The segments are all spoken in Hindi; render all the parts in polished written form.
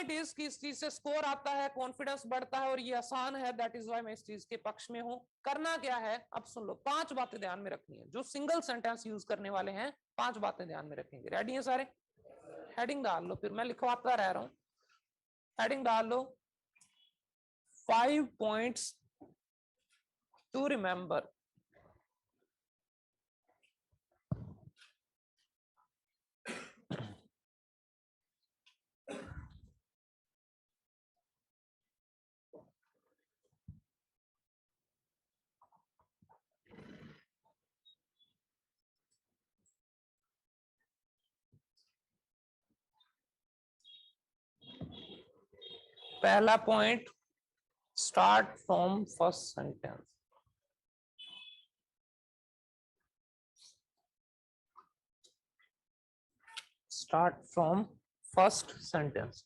इट इज कि इस चीज से स्कोर आता है, कॉन्फिडेंस बढ़ता है और ये आसान है, दैट इज व्हाई मैं इस चीज के पक्ष में हूं। करना क्या है, अब सुन लो, 5 बातें ध्यान में रखनी है। जो सिंगल सेंटेंस यूज करने वाले हैं 5 बातें ध्यान में रखेंगे। रेडी है सारे? हेडिंग डाल लो, फिर मैं लिखवाता रह रहा हूं। हेडिंग डाल लो, 5 पॉइंट्स टू रिमेंबर। पहला point, start from first sentence. Start from first sentence.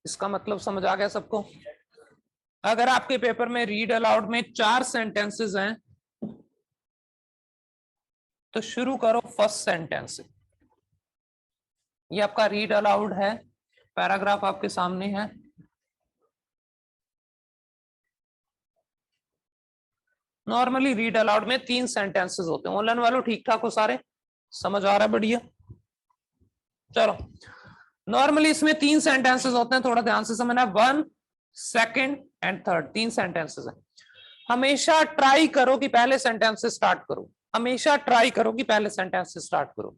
इसका मतलब समझ आ गया सबको? अगर आपके पेपर में रीड अलाउड में 4 सेंटेंसेस हैं तो शुरू करो फर्स्ट सेंटेंस से। ये आपका रीड अलाउड है, पैराग्राफ आपके सामने है। नॉर्मली रीड अलाउड में 3 सेंटेंसेस होते हैं। ऑनलाइन वालों ठीक ठाक हो सारे? समझ आ रहा है? बढ़िया। चलो, नॉर्मली इसमें 3 सेंटेंसेस होते हैं, थोड़ा ध्यान से समझना। 1, 2 एंड 3, 3 सेंटेंसेस हैं। हमेशा ट्राई करो कि पहले सेंटेंस से स्टार्ट करो। हमेशा ट्राई करो कि पहले सेंटेंस से स्टार्ट करो।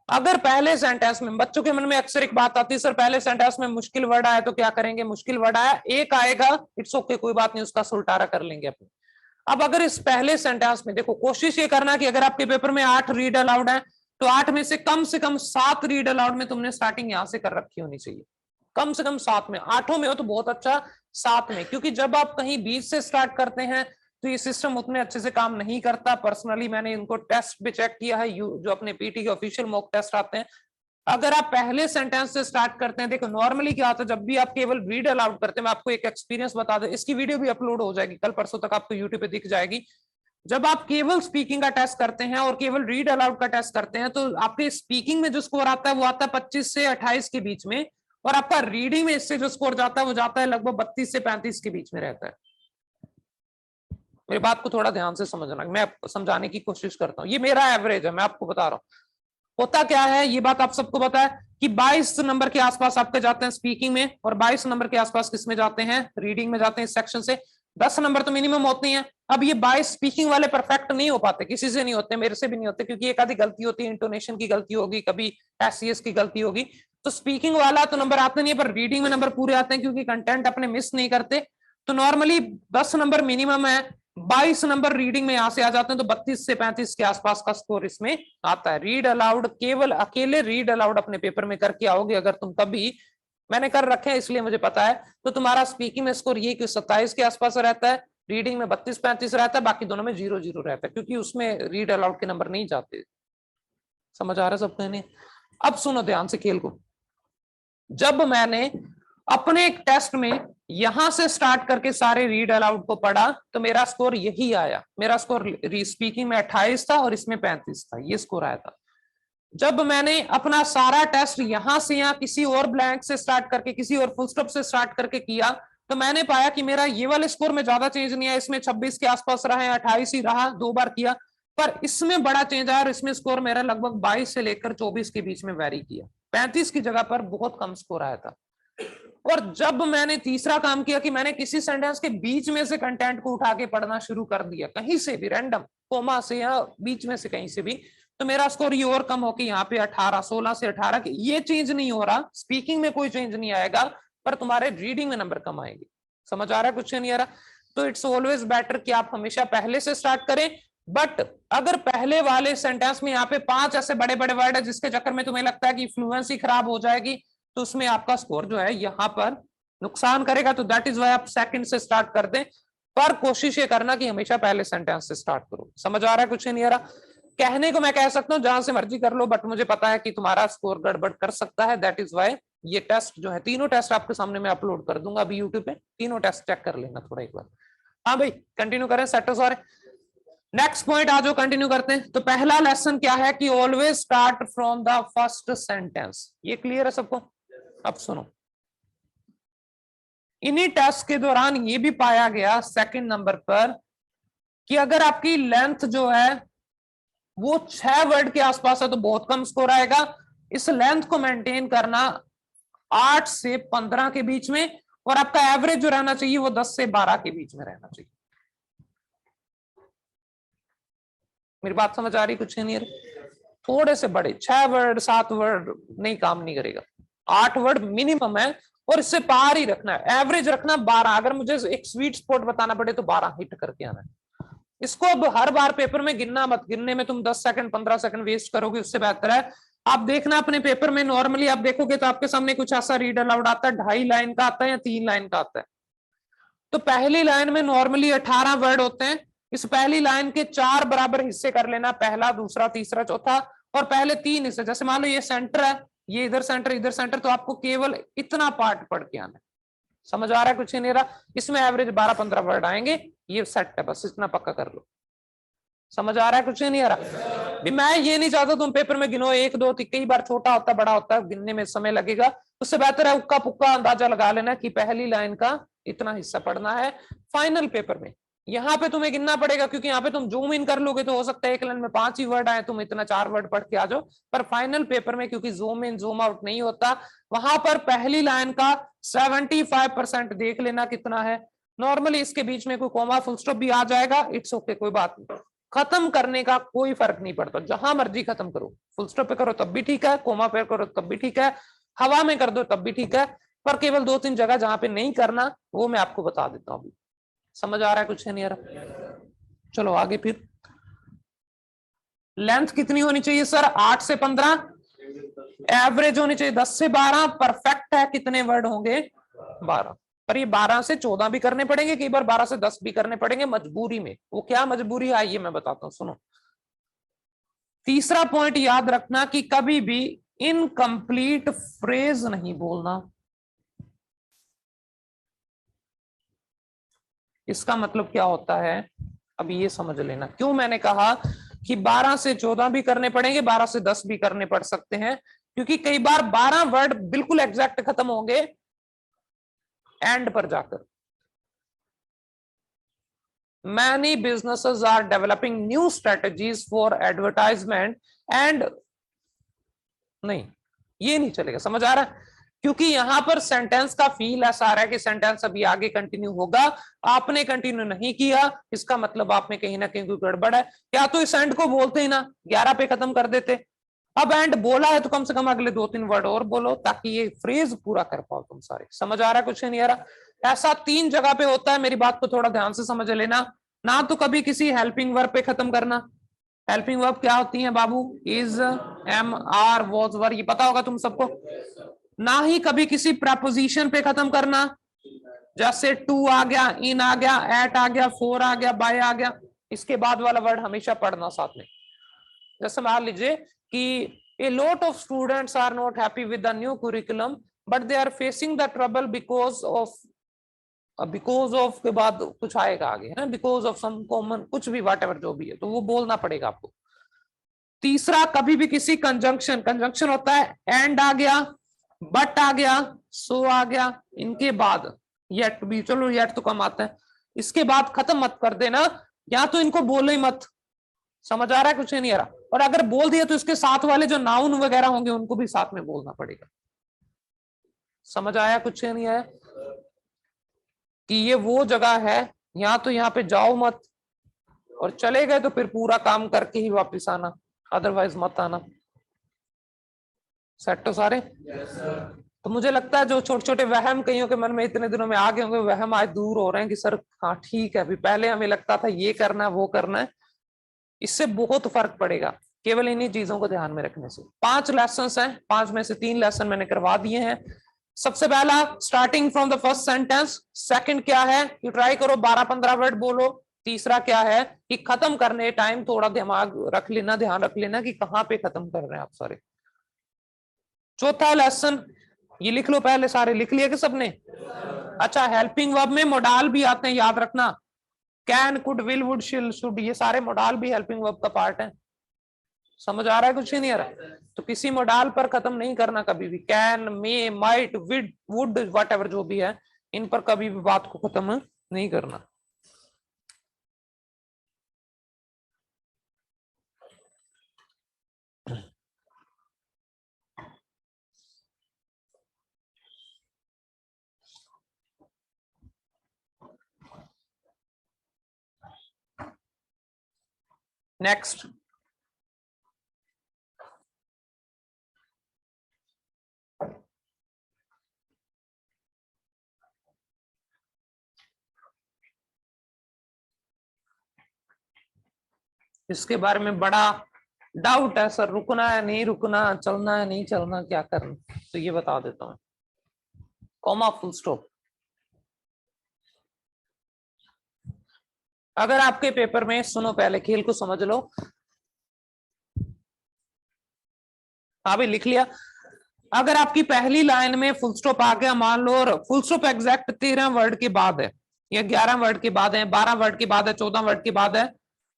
अगर पहले सेंटेंस में, बच्चों के मन में अक्सर एक बात आती है, सर पहले सेंटेंस में मुश्किल वर्ड आया तो क्या करेंगे? मुश्किल वर्ड आया, एक आएगा, इट्स ओके, कोई बात नहीं, उसका सुलटारा कर लेंगे अपने। अब अगर इस पहले सेंटेंस में देखो, कोशिश ये करना कि अगर आपके पेपर में 8 रीड अलाउड है तो 8 में से कम 7 रीड अलाउड में तुमने स्टार्टिंग यहां से कर रखी होनी चाहिए। कम से कम 7 में, 8 में हो तो बहुत अच्छा, 7 में। क्योंकि जब आप कहीं बीच से स्टार्ट करते हैं तो ये सिस्टम उतने अच्छे से काम नहीं करता। पर्सनली मैंने इनको टेस्ट भी चेक किया है, जो अपने पीटी के ऑफिशियल मॉक टेस्ट आते हैं। अगर आप पहले सेंटेंस से स्टार्ट करते हैं, देखो नॉर्मली क्या होता है, जब भी आप केवल रीड अलाउड करते हैं, मैं आपको एक एक्सपीरियंस बता दूं, इसकी वीडियो भी अपलोड हो जाएगी कल परसों तक, आपको यूट्यूब पे दिख जाएगी। जब आप केवल स्पीकिंग का टेस्ट करते हैं और केवल रीड अलाउड का टेस्ट करते हैं तो आपके स्पीकिंग में जो स्कोर आता है वो आता है 25 से 28 के बीच में, और आपका रीडिंग में इससे जो स्कोर जाता है वो जाता है लगभग 32 से 35 के बीच में रहता है। मेरी बात को थोड़ा ध्यान से समझना, मैं समझाने की कोशिश करता हूँ। ये मेरा एवरेज है, मैं आपको बता रहा हूँ। होता क्या है, ये बात आप सबको पता है कि 22 नंबर के आसपास आपके जाते हैं स्पीकिंग में, और 22 नंबर के आसपास किसमें जाते हैं? रीडिंग में जाते हैं, इस सेक्शन से। 10 नंबर तो मिनिमम होते हैं। अब ये 22 स्पीकिंग वाले परफेक्ट नहीं हो पाते, किसी से नहीं होते, मेरे से भी नहीं होते, क्योंकि एक आधी गलती होती है, इंटोनेशन की गलती होगी, कभी एससीएस की गलती होगी। तो स्पीकिंग वाला तो नंबर आते नहीं है, पर रीडिंग में नंबर पूरे आते हैं क्योंकि कंटेंट अपने मिस नहीं करते। तो नॉर्मली 10 नंबर मिनिमम है, 22 नंबर रीडिंग में यहां से आ जाते हैं, तो 32 से 35 के आसपास का स्कोर इसमें आता है। रीड अलाउड, केवल अकेले रीड अलाउड अपने पेपर में करके आओगे अगर तुम कभी, मैंने कर रखे हैं इसलिए मुझे पता है, तो तुम्हारा स्पीकिंग में स्कोर ये कि 27 के आसपास रहता है, रीडिंग में 32-35 रहता है, बाकी दोनों में 0-0 रहता है, क्योंकि उसमें रीड अलाउड के नंबर नहीं जाते। समझ आ रहा है सबको नहीं? अब सुनो ध्यान से खेल को। जब मैंने अपने एक टेस्ट में यहां से स्टार्ट करके सारे रीड अलाउड को पढ़ा तो मेरा स्कोर यही आया। मेरा स्कोर स्पीकिंग में 28 था और इसमें 35 था, ये स्कोर आया था। जब मैंने अपना सारा टेस्ट यहां से यहां किसी और ब्लैंक से स्टार्ट करके, किसी और फुल स्टॉप से स्टार्ट करके किया, तो मैंने पाया कि मेरा ये वाले स्कोर में ज्यादा चेंज नहीं आया। इसमें 26 के आसपास रहा है, 28 ही रहा, 2 बार किया, पर इसमें बड़ा चेंज आया और इसमें स्कोर मेरा लगभग 22 से लेकर 24 के बीच में वेरी किया। 35 की जगह पर बहुत कम स्कोर आया था। और जब मैंने तीसरा काम किया कि मैंने किसी सेंटेंस के बीच में से कंटेंट को उठा के पढ़ना शुरू कर दिया, कहीं से भी रैंडम कोमा से या बीच में से कहीं से भी, तो मेरा स्कोर ये और कम होकर यहाँ पे 18, 16 से 18 के, ये चेंज नहीं हो रहा, स्पीकिंग में कोई चेंज नहीं आएगा, पर तुम्हारे रीडिंग में नंबर कम आएंगे। समझ आ रहा है? कुछ नहीं आ रहा? तो इट्स ऑलवेज बेटर कि आप हमेशा पहले से स्टार्ट करें। बट अगर पहले वाले सेंटेंस में यहाँ पे 5 ऐसे बड़े बड़े वर्ड है जिसके चक्कर में तुम्हें लगता है कि फ्लुएंसी खराब हो जाएगी, तो उसमें आपका स्कोर जो है यहाँ पर नुकसान करेगा। तो दैट इज वाई आप सेकंड से स्टार्ट कर दें, पर कोशिश ये करना कि हमेशा पहले सेंटेंस से स्टार्ट करो। समझ आ रहा है? कुछ नहीं आ रहा? कहने को मैं कह सकता हूँ जहां से मर्जी कर लो, बट मुझे पता है कि तुम्हारा स्कोर गड़बड़ कर सकता है। दैट इज वाई ये टेस्ट जो है, तीनों टेस्ट आपके सामने मैं अपलोड कर दूंगा अभी यूट्यूब पे, तीनों टेस्ट चेक कर लेना थोड़ा एक बार। हाँ भाई, कंटिन्यू करें, सेट हो सारे? नेक्स्ट पॉइंट आज कंटिन्यू करते हैं। तो पहला लेसन क्या है कि always start from the first sentence. ये क्लियर है सबको? अब सुनो, इन्हीं टेस्ट के दौरान ये भी पाया गया सेकंड नंबर पर कि अगर आपकी लेंथ जो है वो 6 वर्ड के आसपास है तो बहुत कम स्कोर आएगा। इस लेंथ को मेंटेन करना 8 से 15 के बीच में, और आपका एवरेज जो रहना चाहिए वो 10 से 12 के बीच में रहना चाहिए। मेरी बात समझ आ रही? कुछ नहीं है, थोड़े से बड़े 6 वर्ड 7 वर्ड नहीं, काम नहीं करेगा। 8 वर्ड मिनिमम है, और इससे पार ही रखना है। एवरेज रखना 12। अगर मुझे एक स्वीट स्पॉट बताना पड़े तो 12 हिट करके आना है। इसको अब हर बार पेपर में गिनना मत। गिनने में तुम 10 सेकंड 15 सेकंड वेस्ट करोगे, उससे बेहतर है आप देखना अपने पेपर में। नॉर्मली आप देखोगे तो आपके सामने कुछ ऐसा रीड अलाउड आता है, 2.5 लाइन का आता है या 3 लाइन का आता है। तो पहली लाइन में नॉर्मली 18 वर्ड होते हैं। इस पहली लाइन के 4 बराबर हिस्से कर लेना, पहला दूसरा तीसरा चौथा, और पहले 3 हिस्से। जैसे मान लो ये सेंटर है, ये इधर सेंटर, तो आपको केवल इतना पार्ट पढ़ के आना है। समझ आ रहा है? कुछ नहीं रहा। इसमें एवरेज 12-15 वर्ड आएंगे, ये सेट है, बस इतना पक्का कर लो। समझ आ रहा है? कुछ नहीं आ रहा भी। मैं ये नहीं चाहता तुम पेपर में गिनो 1 2 3, कई बार छोटा होता है बड़ा होता है, गिनने में समय लगेगा। उससे बेहतर है उक्का पुक्का अंदाजा लगा लेना कि पहली लाइन का इतना हिस्सा पढ़ना है। फाइनल पेपर में यहाँ पे तुम्हें गिनना पड़ेगा, क्योंकि यहाँ पे तुम जूम इन कर लोगे तो हो सकता है एक लाइन में 5 ही वर्ड आए, तुम इतना 4 वर्ड पढ़ के आ जाओ। पर फाइनल पेपर में क्योंकि जूम इन जूम आउट नहीं होता, वहां पर पहली लाइन का 75% देख लेना कितना है। नॉर्मली इसके बीच में कोई कोमा फुल स्टॉप भी आ जाएगा, इट्स ओके, कोई बात नहीं। खत्म करने का कोई फर्क नहीं पड़ता, जहां मर्जी खत्म करो। फुल स्टॉप पे करो तब भी ठीक है, कोमा पे करो तब भी ठीक है, हवा में कर दो तब भी ठीक है। पर केवल 2-3 जगह जहां पे नहीं करना वो मैं आपको बता देता हूं। समझ आ रहा है? कुछ नहीं आ रहा? चलो आगे फिर। लेंथ कितनी होनी चाहिए सर? 8 से 15। एवरेज होनी चाहिए 10 से 12। परफेक्ट है कितने वर्ड होंगे? 12। पर ये 12 से 14 भी करने पड़ेंगे, कई बार 12 से 10 भी करने पड़ेंगे मजबूरी में। वो क्या मजबूरी है आइए मैं बताता हूं, सुनो। तीसरा पॉइंट याद रखना कि कभी भी इनकम्प्लीट फ्रेज नहीं बोलना। इसका मतलब क्या होता है अब ये समझ लेना। क्यों मैंने कहा कि 12 से 14 भी करने पड़ेंगे, 12 से 10 भी करने पड़ सकते हैं, क्योंकि कई बार 12 वर्ड बिल्कुल एग्जैक्ट खत्म होंगे एंड पर जाकर। Many businesses are developing new strategies for advertisement and नहीं, ये नहीं चलेगा। समझ आ रहा है? क्योंकि यहां पर सेंटेंस का फील ऐसा आ रहा है कि सेंटेंस अभी आगे कंटिन्यू होगा, आपने कंटिन्यू नहीं किया, इसका मतलब आप में कहीं ना कहीं कोई गड़बड़ है। या तो इस एंड को बोलते ही ना, 11 पे खत्म कर देते। अब एंड बोला है तो कम से कम अगले 2-3 वर्ड और बोलो, ताकि ये फ्रेज पूरा कर पाओ तुम सारे। समझ आ रहा है? कुछ नहीं आ रहा? ऐसा 3 जगह पे होता है, मेरी बात को थोड़ा ध्यान से समझ लेना। ना तो कभी किसी हेल्पिंग वर्ब पे खत्म करना। हेल्पिंग वर्ब क्या होती है बाबू? इज, एम, आर, वॉज, वर, ये पता होगा तुम सबको। ना ही कभी किसी प्रपोजिशन पे खत्म करना, जैसे टू आ गया, इन आ गया, एट आ गया, फोर आ गया, बाय आ गया। इसके बाद वाला वर्ड हमेशा पढ़ना साथ में। जैसे मान लीजिए कि a lot of students are not happy with the new curriculum but they are facing the trouble because of के बाद कुछ आएगा आगे, है बिकॉज ऑफ सम कॉमन कुछ भी, वट एवर जो भी है, तो वो बोलना पड़ेगा आपको। तीसरा, कभी भी किसी कंजंक्शन होता है, एंड आ गया, बट आ गया, सो आ गया, इनके बाद येट भी, चलो येट तो कम आता है, इसके बाद खत्म मत कर देना, या तो इनको बोलो ही मत। समझ आ रहा है? कुछ नहीं आ रहा? और अगर बोल दिया तो इसके साथ वाले जो नाउन वगैरह होंगे उनको भी साथ में बोलना पड़ेगा। समझ आया? कुछ नहीं आया? कि ये वो जगह है, या तो यहाँ पे जाओ मत, और चले गए तो फिर पूरा काम करके ही वापस आना, अदरवाइज मत आना। सेट तो सारे? तो मुझे लगता है जो छोटे छोटे वहम कईयों के मन में इतने दिनों में आ गए होंगे, वहम आज दूर हो रहे हैं कि सर हाँ ठीक है, अभी पहले हमें लगता था ये करना है वो करना है। इससे बहुत फर्क पड़ेगा केवल इन्हीं चीजों को ध्यान में रखने से। 5 लेसन्स हैं, 5 में से 3 लेसन मैंने करवा दिए हैं। सबसे पहला starting from the first sentence. Second क्या है कि ट्राई करो 12-15 वर्ड बोलो। तीसरा क्या है कि खत्म करने टाइम थोड़ा दिमाग रख लेना, ध्यान रख लेना कि कहां पे खत्म कर रहे हैं आप सारे। चौथा लेसन ये लिख लो, पहले सारे लिख लिया कि सबने? अच्छा, हेल्पिंग वर्ब में मोडाल भी आते हैं, याद रखना। कैन, कुड, विल, वुड, शिल, शुड, ये सारे मोडाल भी हेल्पिंग वर्ब का पार्ट है। समझ आ रहा है? कुछ ही नहीं आ रहा तो किसी मोडाल पर खत्म नहीं करना कभी भी। कैन, मे, माइट, विड, वुड, वट एवर जो भी है, इन पर कभी भी बात को खत्म नहीं करना। नेक्स्ट, इसके बारे में बड़ा डाउट है सर, रुकना है नहीं रुकना, चलना है नहीं चलना, क्या करना, तो ये बता देता हूँ। Comma, full stop. अगर आपके पेपर में, सुनो पहले खेल को समझ लो, हाँ भाई लिख लिया। अगर आपकी पहली लाइन में फुल स्टॉप आ गया मान लो, और फुल स्टॉप एग्जैक्ट 13 वर्ड के बाद है या 11 वर्ड के बाद है, 12 वर्ड के बाद है, 14 वर्ड के बाद है,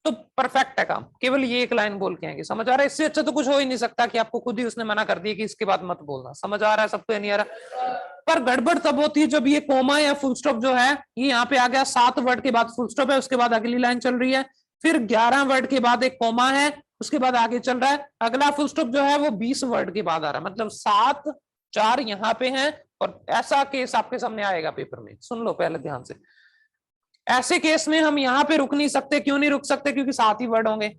तो परफेक्ट है काम, केवल ये एक लाइन बोल के आएंगे। समझ आ रहा है? इससे अच्छा तो कुछ हो ही नहीं सकता कि आपको खुद ही उसने मना कर दिया कि इसके बाद मत बोलना। समझ आ रहा है सबको? नहीं आ रहा? पर गड़बड़ तब होती है जब ये कोमा या फुल स्टॉप जो है ये यहाँ पे आ गया, 7 वर्ड के बाद फुल स्टॉप है, उसके बाद अगली लाइन चल रही है, फिर 11 वर्ड के बाद एक कोमा है, उसके बाद आगे चल रहा है, अगला फुल स्टॉप जो है वो 20 वर्ड के बाद आ रहा है, मतलब 7 4 यहाँ पे हैं, और ऐसा केस आपके सामने आएगा पेपर में। सुन लो पहले ध्यान से, ऐसे केस में हम यहाँ पे रुक नहीं सकते। क्यों नहीं रुक सकते? क्योंकि 7 ही वर्ड होंगे।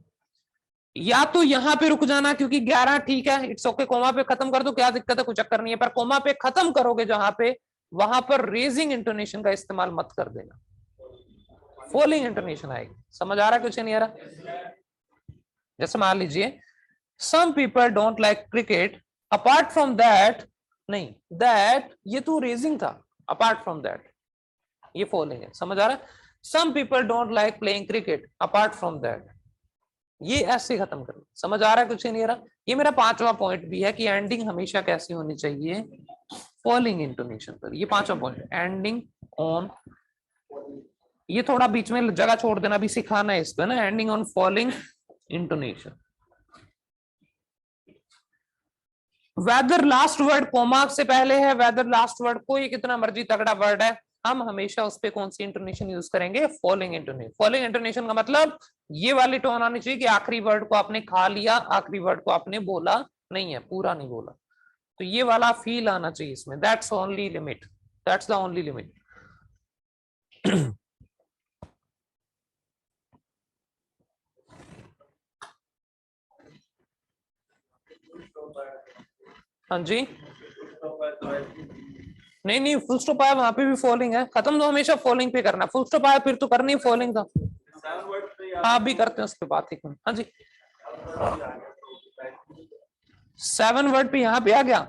या तो यहाँ पे रुक जाना क्योंकि 11 ठीक है, इट्स ओके, कोमा पे खत्म कर दो, क्या दिक्कत है, कुछ चक्कर नहीं है, पर कोमा पे खत्म करोगे जहां पे, वहां पर रेजिंग इंटोनेशन का इस्तेमाल मत कर देना, फॉलिंग इंटोनेशन आएगी। समझ आ रहा है? कुछ नहीं आ रहा? जैसे मान लीजिए, some people don't like cricket, apart from that, नहीं दैट ये तो रेजिंग था, अपार्ट फ्रॉम दैट ये फॉलिंग है। समझ आ रहा है? Some people don't like playing cricket, apart from that, ये ऐसे खत्म कर। समझ आ रहा है? कुछ नहीं रहा? ये मेरा 5वां पॉइंट भी है कि एंडिंग हमेशा कैसी होनी चाहिए, फॉलिंग इंटोनेशन पर। ये 5वां पॉइंट, एंडिंग ऑन, ये थोड़ा बीच में जगह छोड़ देना, भी सिखाना है इस पे ना, ending on falling intonation. Whether last word comma से पहले है, वेदर लास्ट वर्ड कोई कितना मर्जी तगड़ा वर्ड है, हम हमेशा उस पे कौन सी इंटोनेशन यूज करेंगे, फॉलिंग इंटोनेशन। फॉलिंग इंटोनेशन का मतलब ये वाली टोन आनी चाहिए कि आखिरी वर्ड को आपने खा लिया, आखिरी वर्ड को आपने बोला नहीं है, पूरा नहीं बोला, तो ये वाला फील आना चाहिए इसमें। That's only limit, that's the only limit. हाँ जी, नहीं नहीं, फुल स्टॉप आया वहां पे भी फॉलिंग है, खत्म तो हमेशा फॉलिंग पे करना। फुल स्टॉप आया फिर तो करनी फॉलिंग था। हाँ भी करते हैं उस पर बात, एक मिनट। हाँ जी, 7 वर्ड पे यहाँ पे आ गया,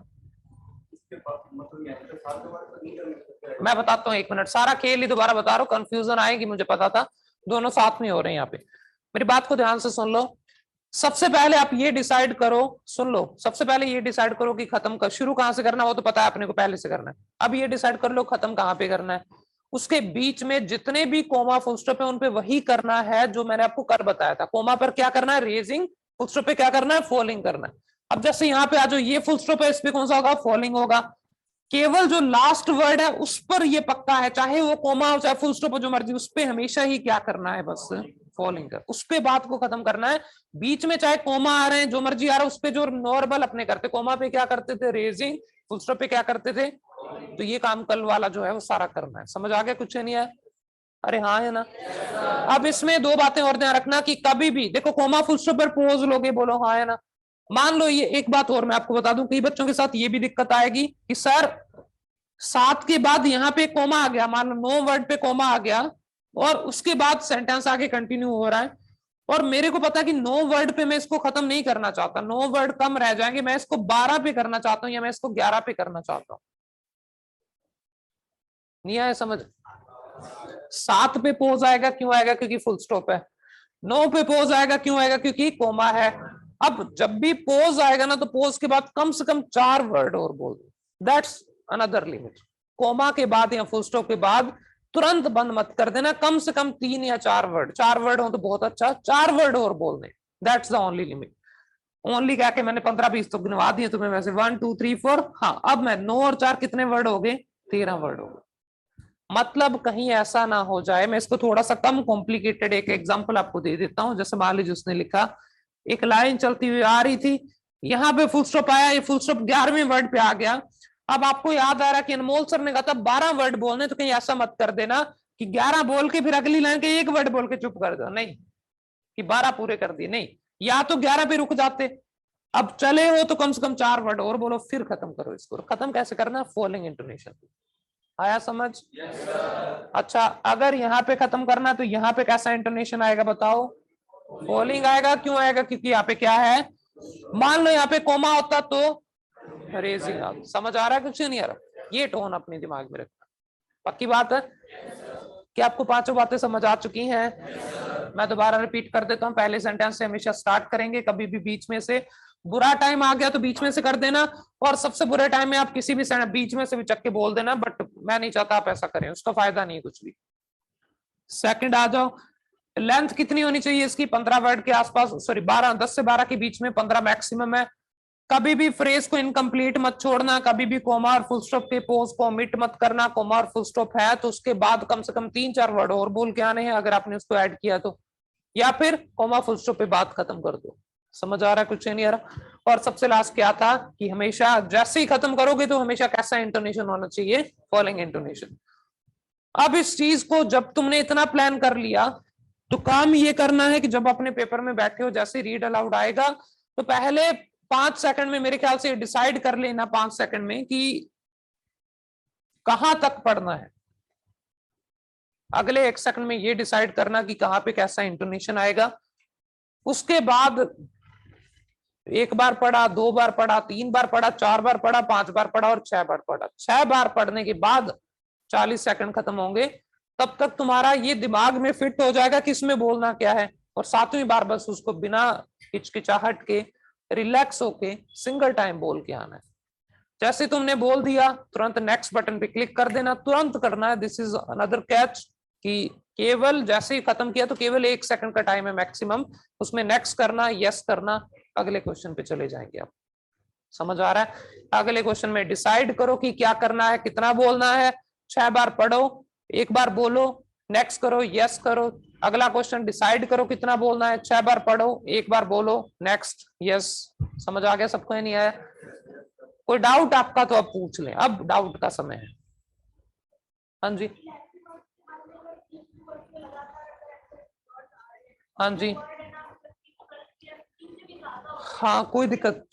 मैं बताता हूँ, एक मिनट, सारा खेल ही दोबारा बता रहा हूँ, कंफ्यूजन आएगी मुझे पता था, दोनों साथ में हो रहे हैं यहाँ पे। मेरी बात को ध्यान से सुन लो। सबसे पहले आप ये डिसाइड करो, सुन लो, सबसे पहले ये डिसाइड करो कि खत्म कर शुरू कहां से करना है, वो तो पता है अपने को पहले से करना है। अब ये डिसाइड कर लो खत्म कहां पे करना है। उसके बीच में जितने भी कोमा फुल स्टॉप है उन पे वही करना है जो मैंने आपको कर बताया था। कोमा पर क्या करना है, रेजिंग, फुल स्टॉप पे क्या करना है, फॉलिंग करना है। अब जैसे यहाँ पे आ जाओ, ये फुल स्टॉप है, इस पे कौन सा होगा, फॉलिंग होगा। केवल जो लास्ट वर्ड है उस पर ये पक्का है, चाहे वो कोमा हो चाहे फुल स्टॉप हो, जो मर्जी, उस पे हमेशा ही क्या करना है, बस फॉलिंग कर, उस पे बात को खत्म करना है। बीच में चाहे कोमा आ रहे हैं, जो मर्जी आ रहा है, उस पे जो नॉर्मल अपने करते, कोमा पे क्या करते थे, रेजिंग, फुल स्टॉप पे क्या करते थे, तो ये काम कल वाला जो है वो सारा करना है। समझ आ गया? कुछ नहीं है? अरे हाँ है ना? अब इसमें 2 बातें और ध्यान रखना कि कभी भी देखो कोमा फुल स्टॉप पर पोज लोगे, बोलो हाँ है ना। मान लो ये एक बात और मैं आपको बता दूं, कई बच्चों के साथ ये भी दिक्कत आएगी कि सर 7 के बाद यहाँ पे कोमा आ गया, मान लो 9 वर्ड पे कोमा आ गया, और उसके बाद सेंटेंस आगे कंटिन्यू हो रहा है, और मेरे को पता है कि 9 वर्ड पे मैं इसको खत्म नहीं करना चाहता, 9 वर्ड कम रह जाएंगे, मैं इसको 12 पे करना चाहता हूँ या मैं इसको 11 पे करना चाहता हूँ। नहीं आया समझ? 7 पे पोज आएगा, क्यों आएगा, क्योंकि फुल स्टॉप है। 9 पे पोज आएगा, क्यों आएगा, क्योंकि कोमा है। अब जब भी पोज आएगा ना, तो पोज के बाद कम से कम 4 वर्ड और बोल दो, दैट्स अनदर लिमिट। कोमा के बाद या फुल स्टॉप के बाद तुरंत बंद मत कर देना, कम से कम 3 या 4 वर्ड, 4 वर्ड हो तो बहुत अच्छा, 4 वर्ड और बोलने, that's the only limit. Only क्या के मैंने 15-20 तो गिनवा दिए तुम्हें वैसे, 1 2 3 4, हाँ अब मैं 9 और 4 कितने वर्ड हो गए, 13 वर्ड हो गए। मतलब कहीं ऐसा ना हो जाए, मैं इसको थोड़ा सा कम कॉम्प्लिकेटेड एक एग्जांपल आपको दे देता हूं। जैसे मान लीजिए उसने लिखा, एक लाइन चलती हुई आ रही थी, यहाँ पे फुल स्टॉप आया, ये फुल स्टॉप 11वें वर्ड पे आ गया। अब आपको याद आ रहा है कि अनमोल सर ने कहा था 12 वर्ड बोलने, तो कहीं ऐसा मत कर देना कि 11 बोल के फिर अगली लाइन के एक वर्ड बोल के चुप कर दो, नहीं कि 12 पूरे कर दिए, नहीं, या तो 11 पे रुक जाते। अब चले हो तो कम से कम 4 वर्ड और बोलो, फिर खत्म करो इसको। खत्म कैसे करना, फॉलोइंग इंटोनेशन। आया समझ? yes, अच्छा, अगर यहाँ पे खत्म करना है तो यहाँ पे कैसा इंटोनेशन आएगा बताओ? फॉलोइंग आएगा। क्यों आएगा? क्योंकि यहाँ पे क्या है, मान लो यहाँ पे कोमा होता तो रेजिंग अप। समझ आ रहा है कुछ नहीं आ रहा? ये टोन अपने दिमाग में रखना, पक्की बात है? क्या आपको पांचों बातें समझ आ चुकी हैं? मैं दोबारा रिपीट कर देता हूँ, पहले सेंटेंस से हमेशा स्टार्ट करेंगे, कभी भी बीच में से बुरा टाइम आ गया तो बीच में से कर देना, और सबसे बुरे टाइम में आप किसी भी बीच में से भी चक के बोल देना, बट मैं नहीं चाहता आप ऐसा करें, उसका फायदा नहीं कुछ भी। सेकंड आ जाओ, लेंथ कितनी होनी चाहिए इसकी? 15 वर्ड के आसपास, सॉरी 12, 10 से 12 के बीच में, 15 मैक्सिमम है। कभी भी फ्रेज को इनकम्प्लीट मत छोड़ना, कभी भी कोमा और फुल स्टॉप के पोज को ओमिट मत करना। कोमा और फुल स्टॉप है तो उसके बाद कम से कम 3-4 वर्ड और बोल के आने हैं अगर आपने उसको ऐड किया तो, या फिर कोमा फुल स्टॉप पे बात खत्म कर दो। समझ आ रहा है? कुछ नहीं आ रहा? और सबसे लास्ट क्या था कि हमेशा जैसे ही खत्म करोगे तो हमेशा कैसा इंटोनेशन होना चाहिए? Following intonation. अब इस चीज को जब तुमने इतना प्लान कर लिया तो काम ये करना है कि जब अपने पेपर में बैठे हो, जैसे रीड अलाउड आएगा तो पहले 5 सेकंड में मेरे ख्याल से डिसाइड कर लेना, 5 सेकंड में, कि कहां तक पढ़ना है। अगले 1 सेकंड में ये डिसाइड करना कि कहां पे कैसा इंटोनेशन आएगा। उसके बाद 1 बार पढ़ा, 2 बार पढ़ा, 3 बार पढ़ा, 4 बार पढ़ा, 5 बार पढ़ा और 6 बार पढ़ा। 6 बार पढ़ने के बाद 40 सेकंड खत्म होंगे, तब तक तुम्हारा ये दिमाग में फिट हो जाएगा कि इसमें बोलना क्या है। और 7वीं बार बस उसको बिना हिचकिचाहट के, रिलैक्स होके सिंगल टाइम बोल के आना है। जैसे तुमने बोल दिया तुरंत नेक्स्ट बटन पे क्लिक कर देना, तुरंत करना है। दिस इज अनदर कैच कि केवल जैसे ही खत्म किया तो केवल 1 सेकंड का टाइम है मैक्सिमम, उसमें नेक्स्ट करना, यस करना, अगले क्वेश्चन पे चले जाएंगे आप। समझ आ रहा है? अगले क्वेश्चन में डिसाइड करो कि क्या करना है, कितना बोलना है। 6 बार पढ़ो, 1 बार बोलो, नेक्स्ट करो, यस करो, अगला क्वेश्चन डिसाइड करो कितना बोलना है, 6 बार पढ़ो, 1 बार बोलो, नेक्स्ट, यस। समझ आ गया सबको? नहीं आया? कोई डाउट आपका तो अब पूछ लें, अब डाउट का समय है। हाँ जी, हाँ जी, हाँ कोई दिक्कत,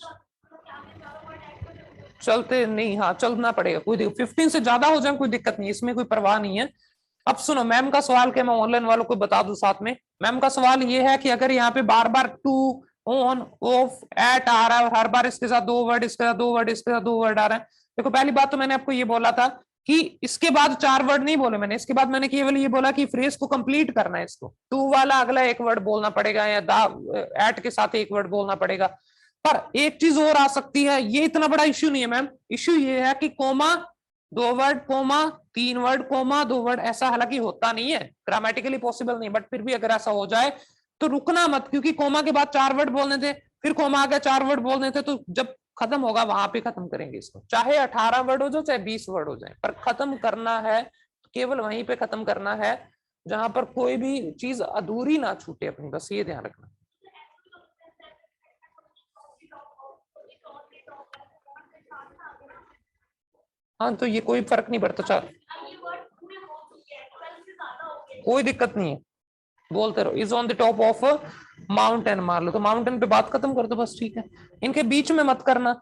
चलते नहीं, हाँ चलना पड़ेगा, कोई दिक्कत, 15 से ज्यादा हो जाए कोई दिक्कत नहीं, इसमें कोई परवाह नहीं है। अब सुनो मैम का सवाल, के मैं ऑनलाइन वालों को बता दूं साथ में। मैम का सवाल ये है कि अगर यहाँ पे बार बार टू, ऑन, ऑफ, एट आ रहा है और हर बार इसके साथ 2 वर्ड, इसके साथ 2 वर्ड, इसके साथ 2 वर्ड आ रहा है। देखो पहली बात तो मैंने आपको ये बोला था कि इसके बाद 4 वर्ड नहीं बोले मैंने, इसके बाद मैंने केवल ये बोला कि फ्रेज को कंप्लीट करना है, इसको टू वाला अगला 1 वर्ड बोलना पड़ेगा, या एट के साथ 1 वर्ड बोलना पड़ेगा। पर एक चीज और आ सकती है, ये इतना बड़ा इश्यू नहीं है मैम। इश्यू ये है कि comma 2 word, comma 3 word, comma 2 word, ऐसा हालांकि होता नहीं है, ग्रामेटिकली पॉसिबल नहीं, बट फिर भी अगर ऐसा हो जाए तो रुकना मत, क्योंकि कोमा के बाद 4 वर्ड बोलने थे, फिर कोमा आ गया 4 वर्ड बोलने थे, तो जब खत्म होगा वहां पे खत्म करेंगे इसको, चाहे 18 वर्ड हो जाए चाहे 20 वर्ड हो जाए, पर खत्म करना है केवल वहीं पे खत्म करना है जहां पर कोई भी चीज अधूरी ना छूटे अपनी, बस ये ध्यान रखना। हाँ तो ये कोई फर्क नहीं पड़ता, चल कोई दिक्कत नहीं है, बोलते रहो। Is on the top of mountain, मार लो तो माउंटेन पे बात खत्म कर दो बस, ठीक है। इनके बीच में मत करना,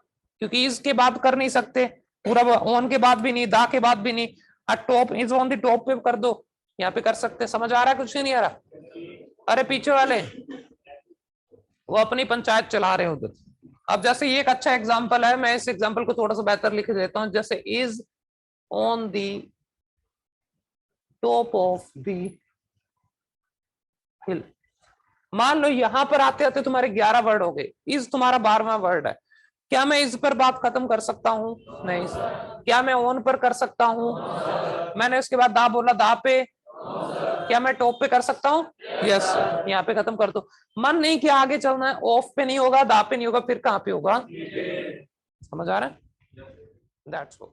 क्योंकि इसके बाद कर नहीं सकते, पूरा ऑन के बाद भी नहीं, दा के बाद भी नहीं, top, is on the top पे कर दो, यहाँ पे कर सकते। समझ आ रहा है? कुछ नहीं आ रहा? अरे पीछे वाले वो अपनी पंचायत चला रहे हो उधर। अब जैसे ये एक अच्छा एग्जांपल है, मैं इस एग्जांपल को थोड़ा सा बेहतर लिख देता हूं, जैसे is on the top of the hill. मान लो यहां पर आते आते तुम्हारे 11 वर्ड हो गए, इज तुम्हारा 12वां वर्ड है, क्या मैं इस पर बात खत्म कर सकता हूँ? नहीं। क्या मैं ऑन पर कर सकता हूँ? मैंने उसके बाद दा बोला, दा पे। क्या मैं टॉप पे कर सकता हूँ? यस। यहाँ पे खत्म कर दो। मन नहीं किया आगे चलना है, ऑफ पे नहीं होगा, दा पे नहीं होगा, फिर कहाँ पे होगा? समझ आ रहा है? That's all.